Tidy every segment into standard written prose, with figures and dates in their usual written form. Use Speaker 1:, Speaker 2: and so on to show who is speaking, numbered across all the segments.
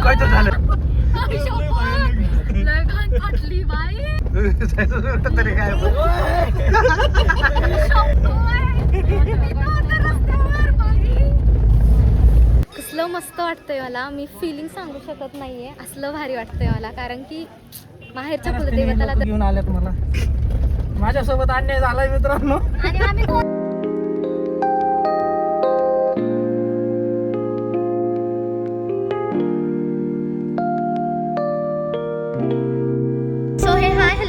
Speaker 1: काय तर झालं तरी काय
Speaker 2: कसलं मस्त वाटतंय मला. मी फिलिंग सांगू शकत नाहीये, असलं भारी वाटतंय मला. कारण की माहेरच्या कुलदेवताला
Speaker 1: घेऊन आल्यात मला. माझ्यासोबत अन्याय झालाय मित्रांनो.
Speaker 2: आणि आम्ही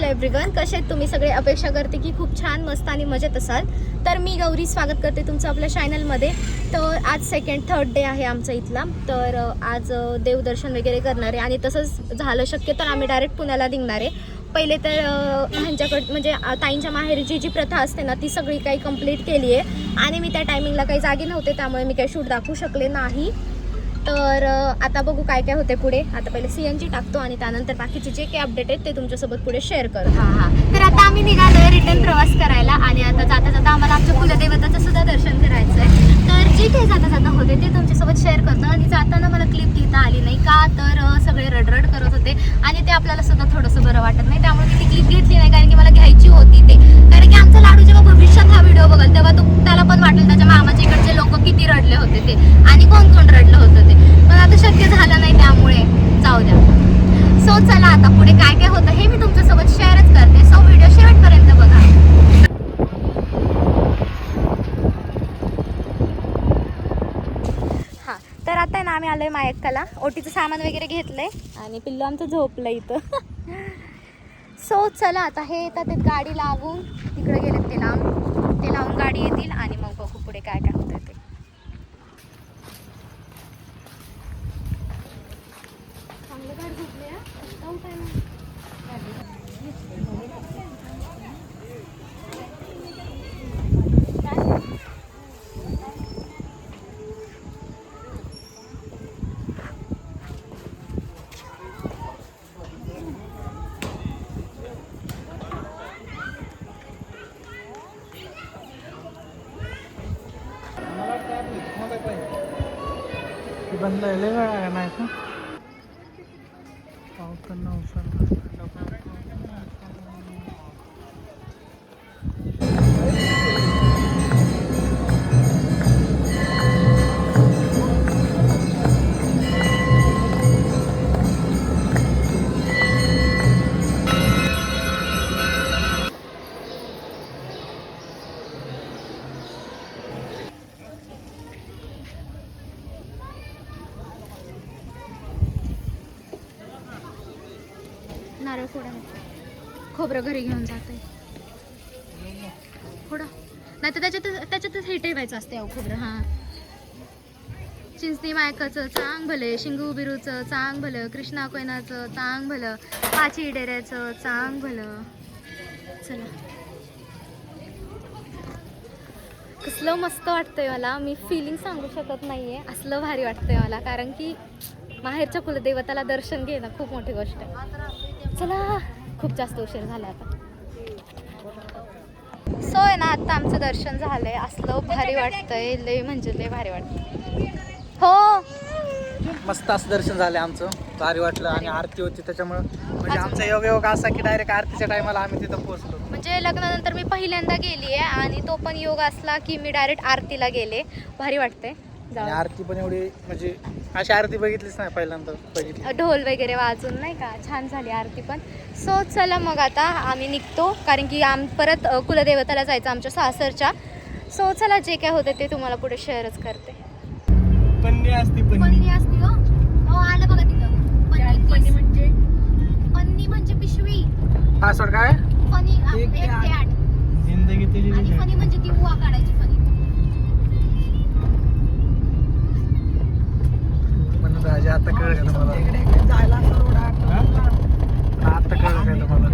Speaker 2: एव्हरीवन, कसे आहेत तुम्ही सगळे. अपेक्षा करते की खूप छान मस्त आणि मजेत असाल. तर मी गौरी स्वागत करते तुमचं आपल्या चॅनलमध्ये. तर आज थर्ड डे आहे आमचा इथला. तर आज देवदर्शन वगैरे करणार आहे आणि तसंच झालं शक्य तर आम्ही डायरेक्ट पुण्याला निघणार आहे. पहिले तर ह्यांच्याकडं म्हणजे ताईंच्या माहेरची जी प्रथा असते ना ती सगळी काही कंप्लीट केली आहे आणि मी त्या टायमिंगला काही जागे नव्हते, त्यामुळे मी काही शूट दाखवू शकले नाही. तर आता बघू काय काय होते पुढे. आता पहिले CNG टाकतो आणि त्यानंतर बाकीचे जे काही अपडेट आहेत ते तुमच्यासोबत पुढे शेअर करू. तर आता आम्ही निघालोय रिटर्न प्रवास करायला आणि आता जाता जाता आम्हाला आमच्या कुलदेवताचं सुद्धा दर्शन करायचं आहे. तर जे काही जाता जाता होते ते तुमच्यासोबत शेअर करतो. आणि जाताना मला क्लिप घेता आली नाही का तर सगळे रडरड करत होते आणि ते आपल्याला सुद्धा थोडंसं बरं वाटत नाही, त्यामुळे मी ती क्लिप घेतली नाही. कारण की मला घ्यायची होती ते. कारण की आमचा लाडू जेव्हा भविष्यात हा व्हिडिओ बघल तेव्हा त्याला पण वाटेल त्याच्या मामाच्या इकडचे लोक किती रडले होते ते आणि कोण कोण रडलं होतं ते. पण आता शक्य झालं नाही, त्यामुळे जाऊ द्या. सो चला आता पुढे काय काय होतं हे मी तुमच्यासोबत शेअरच करते. सो व्हिडिओ शेवटपर्यंत बघा. हां, तर आता ना आम्ही आलोय मायक्काला. ओटीचं सामान वगैरे घेतलंय आणि पिल्लू आमचं झोपलं इथं. सो चला आता हे येतात ते गाडी लावून तिकडे गेलेत ते लावून गाडी येतील आणि मग बघू पुढे काय काय होतं ते.
Speaker 1: बंद नाही का
Speaker 2: नारळ फोडा, खोबरं घरी घेऊन जाते फोडा, नाही तर त्याच्यातच हे ठेवायचं असते. खोबरं हां. चिंचणी मायकाचं चांग भलं, शिंगू बिरूचं चांग भलं, कृष्णा कोयनाचं चांग भलं, पाची डेऱ्याचं चांग भलं. चला, कसलं मस्त वाटतंय मला. मी फिलिंग सांगू शकत नाहीये, असलं भारी वाटतंय मला. कारण की माहेरच्या कुलदेवताला दर्शन घेणं खूप मोठी गोष्ट आहे. चला, खूप जास्त उशीर झाला आता. सो आहे ना आता आमचं दर्शन झालंय. असलं भारी वाटतंय, लय म्हणजे लय भारी वाटतंय. हो,
Speaker 1: मस्त असं दर्शन झालं आमचं. भारी वाटलं आणि आरती होती त्याच्यामुळं म्हणजे आमचा योग असा की डायरेक्ट आरतीच्या टायमाला आम्ही तिथं पोहोचलो.
Speaker 2: म्हणजे लग्नानंतर मी पहिल्यांदा गेली आहे आणि तो पण योग असला की मी डायरेक्ट आरतीला गेले. भारी वाटतंय.
Speaker 1: आणि आरती पण एवढी म्हणजे अशी आरती बघितलीच नाही, पहिल्यांदा बघितली.
Speaker 2: ढोल वगैरे वाजून नाही का, छान झाली आरती पण. सो चला मग आता आम्ही निघतो, कारण की परत कुलदेवताला जायचं आमच्या सासरच्या. सो चला, जे काय होतं ते तुम्हाला पुढे शेअरच करते.
Speaker 1: पन्नी असती
Speaker 2: हो. हो, आलं बघा तिथं पन्नी म्हणजे पिशवी.
Speaker 1: पासवर्ड काय?
Speaker 2: फनी 1 ते 8
Speaker 1: जिंदगी
Speaker 2: आणि फनी म्हणजे ती उवा काढायची. फनी
Speaker 1: आता कळलं मला. आता कळलं मला.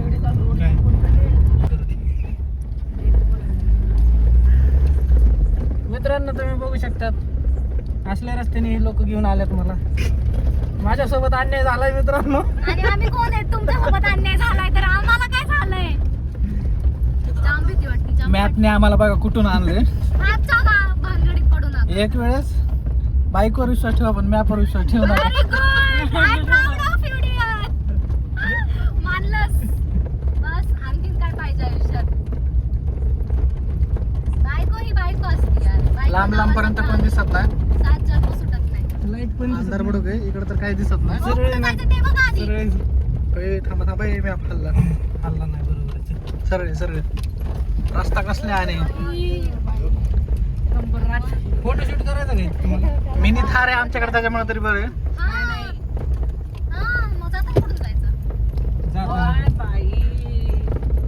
Speaker 1: मित्रांनो, तुम्ही बघू शकतात असल्या रस्त्याने हे लोक घेऊन आल्यात मला. माझ्यासोबत अन्याय झालाय मित्रांनो.
Speaker 2: आणि आम्ही कोण आहेत तुमच्यासोबत अन्याय झालाय तर आम्हाला काय झालंय? जाम भीती वाटते.
Speaker 1: मॅपने आम्हाला बघा कुठून आणले.
Speaker 2: भानगडीत पडू नका.
Speaker 1: एक वेळेस बाईकवर विश्वास ठेवा पण मॅपवर विश्वास ठेवू नका.
Speaker 2: I'm proud of you, dear. मानलंस. बस आणखीन काय पाहिजे आयुष्यात? बायको ही बायको असते यार. बायको
Speaker 1: लांब लांब पर्यंत कोण दिसत नाही.
Speaker 2: सात जन्म सुटत नाही.
Speaker 3: लाईट पण
Speaker 1: अंधार पडू गए इकडे तर काही दिसत नाही.
Speaker 2: हो, कुठं जायचं ते बघा आधी.
Speaker 3: सरळ
Speaker 1: ए, थांबा थांबा मी हल्ला
Speaker 3: हल्ला नाही बरोबर.
Speaker 1: सरळ सरळ रस्ता कसले आणि
Speaker 3: फोटोशूट करायचं नाही तुम्हाला?
Speaker 1: मिनी थार आहे आमच्याकडे त्याच्यामुळे तरी बरं आहे.
Speaker 2: हा, मग जाता कुठून जायचं?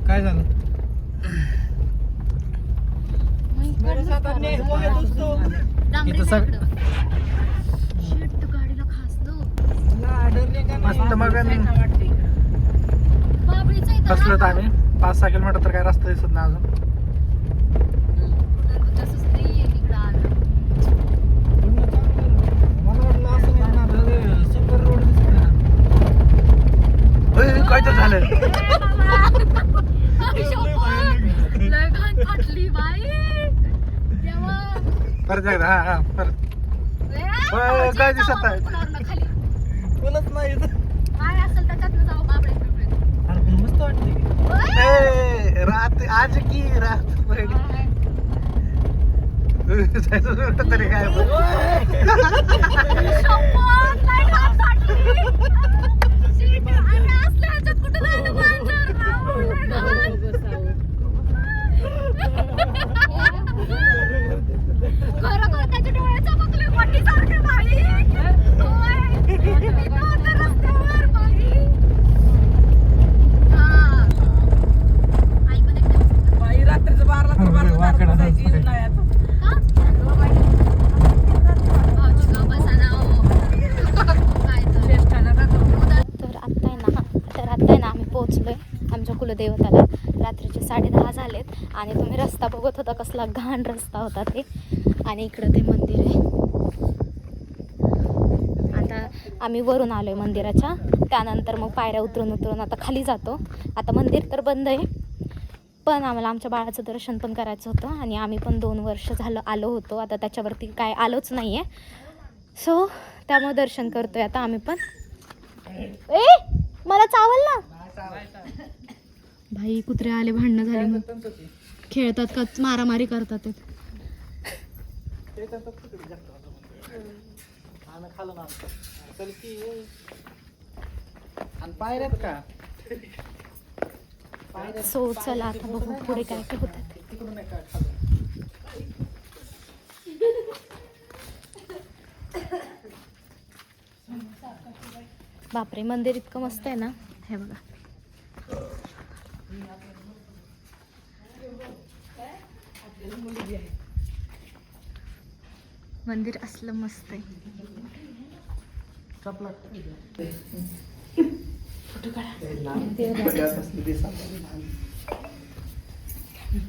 Speaker 3: काय झालं?
Speaker 1: इथं सग
Speaker 2: Shit, गाडीला खासलो.
Speaker 1: मस्त मग
Speaker 2: बाबळीचं इथं
Speaker 1: बसलो तर
Speaker 2: ना.
Speaker 1: आम्ही 5-6 किलोमीटर तर काय रस्ता दिसत नाही अजून.
Speaker 2: तसंच नाहीये इकडं आलं.
Speaker 3: मला वाटलं असं नाही ना, सुपर रोड दिसत नाही.
Speaker 1: ए, काय तर झालं.
Speaker 2: लय घाण फाटली बाई. देवा.
Speaker 1: परत एकदा हा परत.
Speaker 2: ए,
Speaker 1: काय दिसत आहे?
Speaker 2: पुलावरनं खाली.
Speaker 3: कोणच नाही इथं.
Speaker 2: काय असेल त्याच्यातनं जाऊ बाबळे बिबळे.
Speaker 3: अरे पण मस्त वाटते की.
Speaker 1: ए, रात आज की रात पहिली. जायचं नव्हतं तरी काय
Speaker 2: शपथ, लय घाण फाटली. Shit, आणि असल्या ह्याच्यात कुठं जायला पाहिजे? राव, लय घाण. खरोखर त्याच्या डोळे चमकले वटीसारखे बाई. होय. इथं होतं रस्त्यावर बाई. हा. आई पण एकटी बसली.
Speaker 4: बाई रात्रीचं 12 ला
Speaker 3: अरे, वाकडा
Speaker 4: जायची
Speaker 3: जायचं.
Speaker 4: उन्हाळ्यात.
Speaker 2: हा? भाऊजी गं बसा ना हो. काय तर.
Speaker 4: ज्येष्ठांना जातो.
Speaker 2: तर आत्ता आहे ना आम्ही पोहोचलोय आमच्या कुलदेवताला. रात्रीचे 10:30 झालेत आणि तुम्ही रस्ता बघत होता कसला घाण रस्ता होता ते. आणि इकडं ते मंदिर आहे. आता आम्ही वरून आलोय मंदिराच्या. त्यानंतर मग पायऱ्या उतरून आता खाली जातो. आता मंदिर तर बंद आहे पण आम्हाला आमच्या बाळाचं दर्शन पण करायचं होतं आणि आम्ही पण 2 वर्ष झालं आलो होतो. आता त्याच्यावरती काय आलोच नाही आहे. सो त्यामुळे दर्शन करतोय आता आम्ही पण. ए मला चावल ना भाई. कुत्रे आले, भांडणं झाली, मग खेळतात का मारामारी करतात.
Speaker 1: आम्ही खाल्लं ना चल की. आणि पायऱ्यात का
Speaker 2: सो चला आता बघू पुढे काय काय होतात.
Speaker 1: तिकडून नाही काय खाल्लं.
Speaker 2: बापरे, मंदिर इतकं मस्त आहे ना. हे बघा. मंदिर असलं मस्त आहे.
Speaker 1: चपला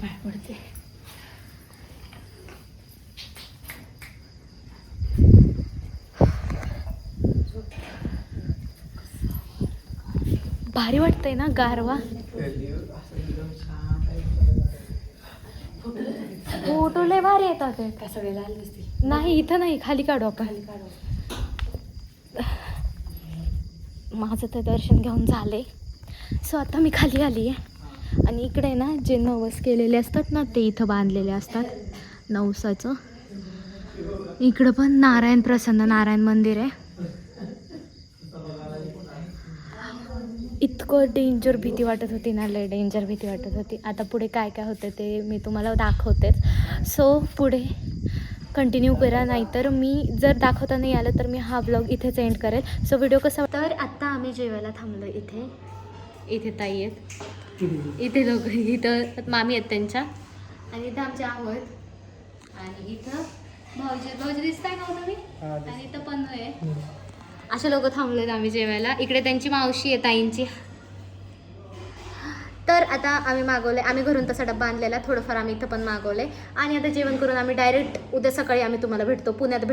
Speaker 2: पाय पडते. भारी वाटतंय ना गारवा. फोटो लय भारी येतात. नाही इथं नाही, खाली काढू आपण. माझं तर दर्शन घेऊन झाले. सो आता मी खाली आली आहे आणि इकडे ना जे नवस केलेले असतात ना ते इथं बांधलेले असतात नवसाचं. इकडं पण नारायण प्रसन्न नारायण मंदिर आहे. इतकं डेंजर भीती वाटत होती ना, लय डेंजर भीती वाटत होती. आता पुढे काय काय होतं ते मी तुम्हाला दाखवतेच. सो पुढे कंटिन्यू करा, नाहीतर मी जर दाखवता नाही आलं तर मी हा ब्लॉग इथेच एंड करेल. सो व्हिडिओ कसा. तर आत्ता आम्ही जेवायला थांबलो इथे. इथे ताई आहेत, इथे लोक, इथं मामी आहेत त्यांच्या, आणि इथं आमच्या आहोत, आणि इथं भाऊजी दिसताय का तुम्ही, आणि इथं पण आहे. असे लोक थांबलेत आम्ही जेवायला. इकडे त्यांची मावशी आहे ताईंची. तर आता आम्ही मागवले, आम्ही घरून तसा डब्बा आणलेला, थोडंफार आम्ही इथं पण मागवले. आणि आता जेवण करून आम्ही डायरेक्ट उद्या सकाळी आम्ही तुम्हाला भेटतो पुण्यात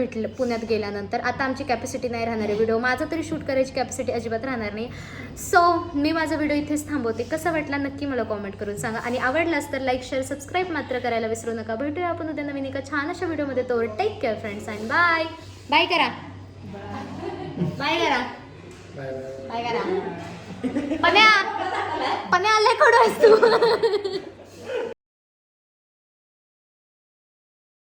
Speaker 2: गेल्यानंतर. आता आमची कॅपॅसिटी नाही राहणार आहे व्हिडिओ, माझं तरी शूट करायची कॅपॅसिटी अजिबात राहणार नाही. सो मी माझा व्हिडिओ इथेच थांबवते. कसा वाटला नक्की मला कॉमेंट करून सांगा, आणि आवडलास तर लाईक शेअर सबस्क्राईब मात्र करायला विसरू नका. भेटूया आपण उद्या नवीन एका छान अशा व्हिडिओमध्ये. तोवर take care friends, and bye. Bye करा, बाय करा. काय करा पण्या पण्या आलाय कडू आहेस तू